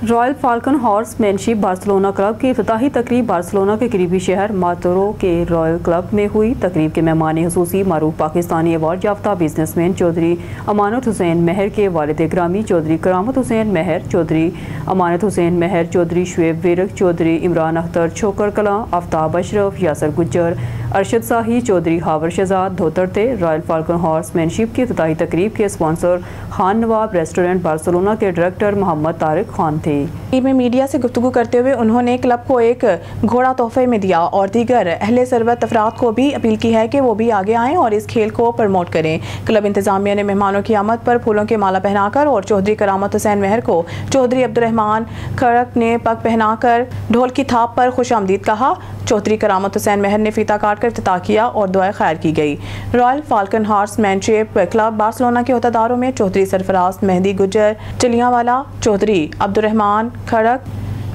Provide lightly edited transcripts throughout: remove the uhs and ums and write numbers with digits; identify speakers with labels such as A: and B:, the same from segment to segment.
A: Royal falcon horse manship Barcelona club की इफ्तिताही तकरीब Barcelona के करीबी शहर मातोरो के रॉयल क्लब में हुई। तकरीब के मेहमान खुसूसी मारूफ पाकिस्तानी अवार्ड याफ्ता बिजनेसमैन चौधरी अमानत हुसैन महर के वालिद ग्रामी चौधरी करामत हुसैन महर, चौधरी अमानत हुसैन महर, चौधरी शुएब विरक, चौधरी इमरान अख्तर छोकर कलां, आफ्ताब अशरफ, यासर गुज्जर, अरशद शाही, चौधरी हावर शहजाद धोतर थे। रॉयल फाल्कन हॉर्स मैनशिप की इफ्तिताही तकरीब के स्पॉन्सर खान नवाब रेस्टोरेंट बार्सिलोना के डायरेक्टर मोहम्मद तारिक खान थे।
B: में मीडिया से गुफ्तगू करते हुए उन्होंने क्लब को एक घोड़ा तोहफे में दिया और दीगर अहले सरवत अफराद को भी अपील की है कि वो भी आगे आएं और इस खेल को प्रमोट करें। क्लब इंतजामिया ने मेहमानों की आमद पर फूलों की माला पहनाकर और चौधरी करामत हुसैन महर को चौधरी अब्दुर्रहमान खड़क ने पग पहनाकर ढोल की थाप पर खुशामदीद कहा। चौधरी करामत हुसैन महर ने फीता काटकर इफ्तिताह किया और दुआ खैर की गई। Royal falcon horse manship club Barcelona के अहदेदारों में चौधरी सरफराज मेहदी गुज्जर चिलियावाला, चौधरी अब्दुर्रहमान खड़क,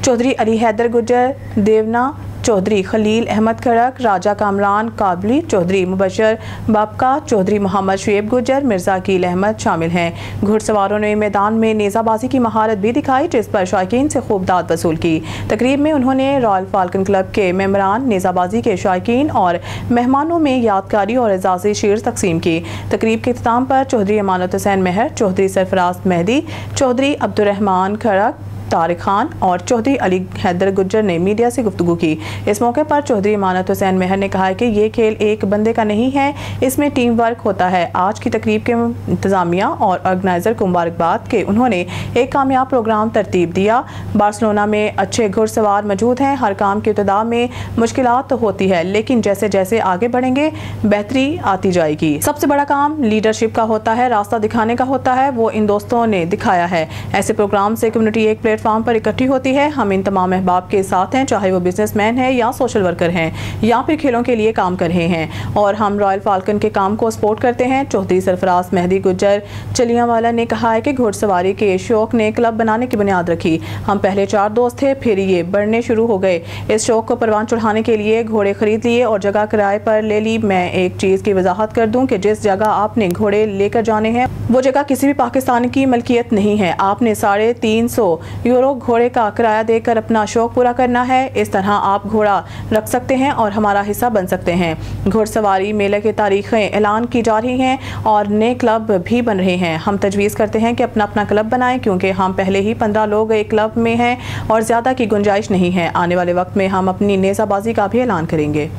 B: चौधरी अली हैदर गुज्जर देवना, चौधरी खलील अहमद खड़क, राजा कामरान काबली, चौधरी मुबशर बाबका, चौधरी मोहम्मद शुएब गुज्जर, मिर्जा अकील अहमद शामिल हैं। घुड़सवारों ने मैदान में नेज़ाबाजी की महारत भी दिखाई, जिस पर शायकीन से खूब दाद वसूल की। तकरीब में उन्होंने रॉयल फाल्कन क्लब के मेंबरान, नेज़ाबाजी के शायकीन और मेहमानों में यादगारी और एजाज़ी शीर तकसीम की। तकरीब के इख्तिताम पर चौधरी अमानत हुसैन महर, चौधरी सरफराज मेहदी, चौधरी अब्दुर्रहमान खड़क, तारिक खान और चौधरी अली हैदर गुज्जर ने मीडिया से गुफ्तगू की। इस मौके पर चौधरी अमानत हुसैन महर ने कहा कि ये खेल एक बंदे का नहीं है, इसमें टीम वर्क होता है। आज की तकरीब के इंतजामिया और ऑर्गेनाइजर को मुबारकबाद के उन्होंने एक कामयाब प्रोग्राम तरतीब दिया। बार्सिलोना में अच्छे घुड़सवार मौजूद हैं। हर काम की इब्तिदा में मुश्किलात तो होती है, लेकिन जैसे जैसे आगे बढ़ेंगे बेहतरी आती जाएगी। सबसे बड़ा काम लीडरशिप का होता है, रास्ता दिखाने का होता है, वो इन दोस्तों ने दिखाया है। ऐसे प्रोग्राम से कम्युनिटी एक प्लेटफॉर्म पर इकट्ठी होती है। हम इन तमाम अहबाब के साथ हैं, चाहे वो बिजनेसमैन हैं या सोशल वर्कर हैं या फिर खेलों के लिए काम कर रहे हैं, और हम रॉयल फाल्कन के काम को सपोर्ट करते हैं। चौधरी सरफराज मेहदी गुज्जर चिलियावाला ने कहा है कि घुड़सवारी के शौक ने क्लब बनाने की बुनियाद रखी। हम पहले 4 दोस्त थे, फिर ये बढ़ने शुरू हो गए। इस शौक को परवान चढ़ाने के लिए घोड़े खरीद लिए और जगह किराए पर ले ली। मैं एक चीज़ की वजाहत कर दूं कि जिस जगह आपने घोड़े लेकर जाने हैं वो जगह किसी भी पाकिस्तानी की मलकियत नहीं है। आपने 350 यूरो घोड़े का किराया देकर अपना शौक पूरा करना है। इस तरह आप घोड़ा रख सकते हैं और हमारा हिस्सा बन सकते हैं। घुड़सवारी मेले की तारीखें ऐलान की जा रही हैं और नए क्लब भी बन रहे हैं। हम तजवीज़ करते हैं कि अपना अपना क्लब बनाएं, क्योंकि हम पहले ही 15 लोग एक क्लब में हैं और ज़्यादा की गुंजाइश नहीं है। आने वाले वक्त में हम अपनी नेज़ाबाजी का भी ऐलान करेंगे।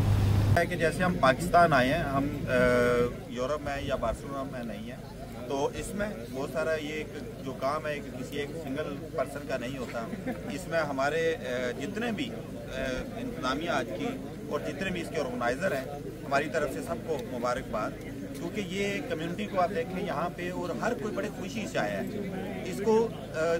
C: कि जैसे हम पाकिस्तान आए हैं, हम यूरोप में या बार्सिलोना में नहीं है, तो इसमें बहुत सारा ये जो काम है कि किसी एक सिंगल पर्सन का नहीं होता। इसमें हमारे जितने भी इंतजामिया आज की और जितने भी इसके ऑर्गेनाइज़र हैं, हमारी तरफ से सबको मुबारकबाद, क्योंकि ये कम्युनिटी को आप देखें यहाँ पे और हर कोई बड़े खुशी से आया है। इसको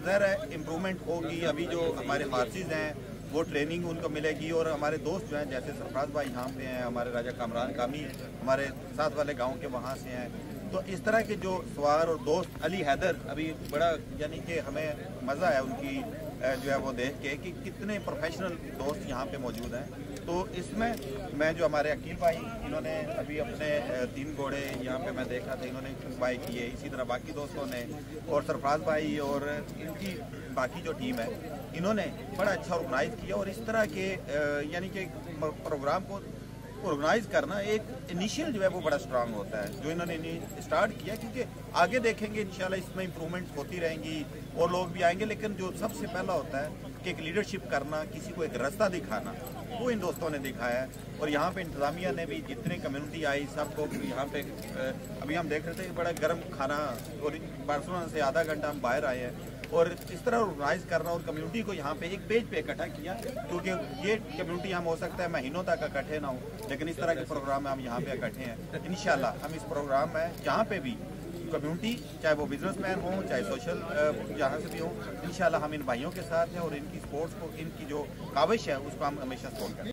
C: ज़रा इम्प्रूवमेंट होगी। अभी जो हमारे हार्सेस हैं वो ट्रेनिंग उनको मिलेगी, और हमारे दोस्त जो हैं जैसे सरफराज भाई यहाँ पे हैं, हमारे राजा कामरान कामी हमारे साथ वाले गांव के वहाँ से हैं, तो इस तरह के जो सवार और दोस्त अली हैदर अभी बड़ा यानी कि हमें मज़ा है उनकी जो है वो देख के कि कितने प्रोफेशनल दोस्त यहाँ पे मौजूद हैं। तो इसमें मैं जो हमारे अकील भाई इन्होंने अभी अपने 3 घोड़े यहाँ पे मैं देखा था, इन्होंने बाई किए, इसी तरह बाकी दोस्तों ने और सरफराज भाई और इनकी बाकी जो टीम है इन्होंने बड़ा अच्छा ऑर्गेनाइज किया। और इस तरह के यानी कि प्रोग्राम को ऑर्गेनाइज करना एक इनिशियल जो है वो बड़ा स्ट्रांग होता है जो इन्होंने स्टार्ट किया, क्योंकि आगे देखेंगे इंशाल्लाह इसमें इम्प्रूवमेंट होती रहेंगी और लोग भी आएंगे। लेकिन जो सबसे पहला होता है कि एक लीडरशिप करना, किसी को एक रास्ता दिखाना, वो इन दोस्तों ने दिखाया है। और यहाँ पे इंतजामिया ने भी जितने कम्युनिटी आई सबको यहाँ पे अभी हम देख रहे थे बड़ा गर्म खाना, और बार्सिलोना से आधा घंटा हम बाहर आए हैं और इस तरह ऑर्गेनाइज करना और कम्युनिटी को यहाँ पे एक पेज पे इकट्ठा किया, क्योंकि ये कम्युनिटी हम हो सकता है महीनों तक इकट्ठे ना हो, लेकिन इस तरह के प्रोग्राम में हम यहाँ पे इकट्ठे हैं। इंशाल्लाह हम इस प्रोग्राम में जहाँ पे भी कम्युनिटी, चाहे वो बिजनेसमैन हो चाहे सोशल जहाँ से भी हो, इंशाल्लाह हम इन भाइयों के साथ हैं और इनकी स्पोर्ट्स को, इनकी जो काविश है उसको हम हमेशा सपोर्ट करें।